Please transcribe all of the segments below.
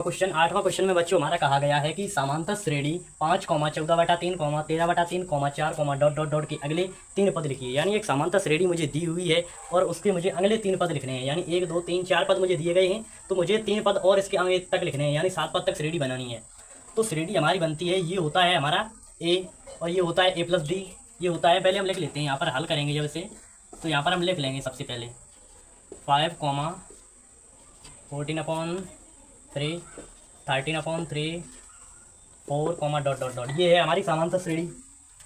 Question 8वां question में बच्चों हमारा कहा गया है कि समांतर श्रेणी 5,14/3, 13/3, 4, डॉट डॉट डॉट के अगले तीन पद लिखिए। यानी एक समांतर श्रेणी मुझे दी हुई है और उसके मुझे अगले तीन पद लिखने हैं। यानी 1 2 3 4 पद मुझे दिए गए हैं, तो मुझे तीन पद और इसके आगे तक लिखने हैं, यानी 7 पद तक श्रेणी बनानी है। तो श्रेणी हमारी बनती है, ये होता है हमारा ए और ये होता है a + d, ये होता है। पहले हम लिख लेते हैं, यहाँ पर हल करेंगे जब इसे, तो यहाँ पर हम लिख लेंगे सबसे पहले 5, 14/3, 13/3, 4, डॉट डॉट डॉट। ये है हमारी समांतर श्रेणी।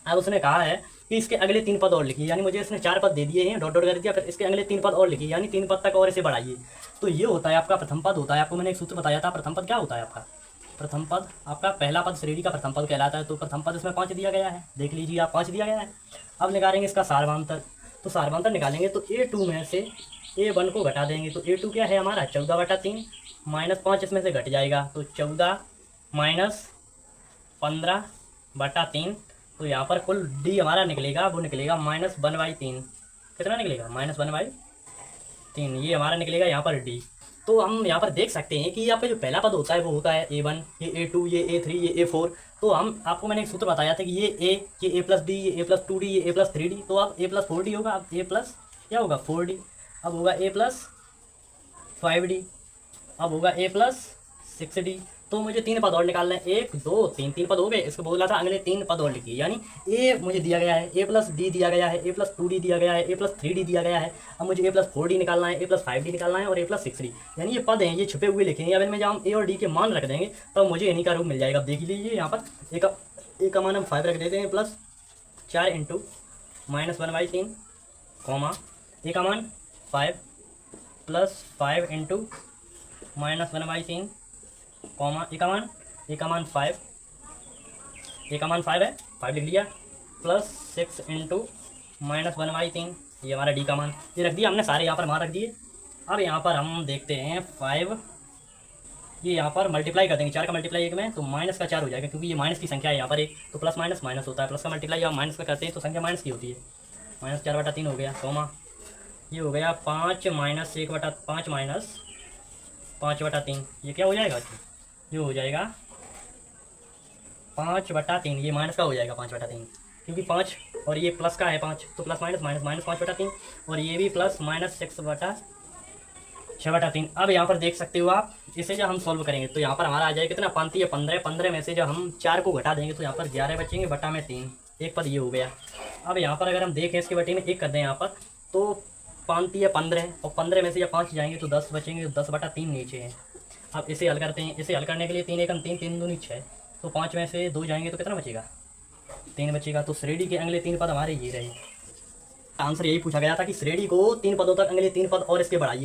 अब उसने कहा है कि इसके अगले तीन पद और लिखिए, यानी मुझे इसने 4 पद दे दिए हैं, डॉट डॉट कर दिया, फिर इसके अगले तीन पद और लिखिए, यानी 3 पद तक और इसे बढ़ाइए। तो ये होता है आपका प्रथम पद होता है। आपको मैंने एक सूत्र बताया था, प्रथम पद क्या होता है आपका? प्रथम पद आपका पहला पद श्रेणी का प्रथम पद कहलाता है। तो प्रथम पद इसमें 5 दिया गया है, देख लीजिए आप, 5 दिया गया है। अब निकालेंगे इसका सार्वधातुक। तो सार्वधातुक निकालेंगे तो A2 में से A1 को घटा देंगे, तो A2 क्या है हमारा 14/3, -5 इसमें से घट जाएगा, तो 14 - 15/3। तो यहाँ पर कुल D हमारा निकलेगा, वो निकलेगा -1/3। कितना निकलेगा? -1/3। ये हमारा निकलेगा यहाँ पर D। तो हम यहाँ पर देख सकते हैं कि आपका जो पहला पद होता है वो होता है A1, ये A2, ये A3, ये A4। तो हम आपको मैंने एक सूत्र बताया था कि ये A, ये A + D, ये A + 2D, ये A + 3D। तो अब A + 4D होगा, अब A प्लस क्या होगा 4D, अब होगा A + 5D, अब होगा A + 6D। तो मुझे तीन पद और निकालना है, 1 2 3, 3 पद हो गए। इसको बोला था अगले तीन पद और लिखिए। यानी A मुझे दिया गया है, A + D दिया गया है, A + 2D दिया गया है, A + 3D दिया गया है। अब मुझे A + 4D निकालना है, A + 5D निकालना है और A + 6D। यानी ये पद हैं, ये छुपे हुए लिखे हैं। अब इनमें जब हम A और D के मान रख देंगे तब मुझे इन्हीं का रूप मिल जाएगा। अब देख लीजिए यहाँ पर A का मान हम 5 रख देते हैं, प्लस 4 × -1/3, A का मान 5 + 5 × -1/3, A का मान 5, A का मान 5 है, 5 लिख लिया, प्लस 6 × -1/3, ये हमारा D का मान, ये रख दिया हमने, सारे यहाँ पर मान रख दिए। अब यहाँ पर हम देखते हैं 5, ये यहाँ पर मल्टीप्लाई कर देंगे, 4 का मल्टीप्लाई 1 में, तो माइनस का 4 हो जाएगा, क्योंकि ये माइनस की संख्या है यहाँ पर एक, तो प्लस माइनस माइनस होता है। प्लस का मल्टीप्लाई जब माइनस का करते हैं तो संख्या माइनस की होती है। -4/3 हो गया, ये हो गया 5 - 5/3, ये क्या हो जाएगा? ये हो जाएगा 5/3, ये माइनस का हो जाएगा 5/3, क्योंकि 5 और ये प्लस का है 5, तो प्लस माइनस माइनस -5/3, और ये भी प्लस -6/3। अब यहाँ पर देख सकते हो आप, इसे जब हम सॉल्व करेंगे तो यहाँ पर हमारा आ जाएगा कितना, 5 या 15, 15 में से जब हम 4 को घटा देंगे तो यहाँ पर 11 बचेंगे, बटा में 3, एक पद ये हो गया। अब यहाँ पर अगर हम देखें इसके बटे में 1 कर दें यहाँ पर, तो 5 या 15, और 15 में से जब 5 जाएंगे तो 10 बचेंगे, तो 10/3 नीचे है। अब इसे हल करते हैं, इसे हल करने के लिए 3 एकम 3, 3 दूनी 6, तो 5 में से 2 जाएंगे तो कितना बचेगा? 3 बचेगा। तो श्रेणी के अगले 3 पद हमारे ये रहे। आंसर यही पूछा गया था कि श्रेणी को 3 पदों तक अगले 3 पद और इसके बढ़ाइए।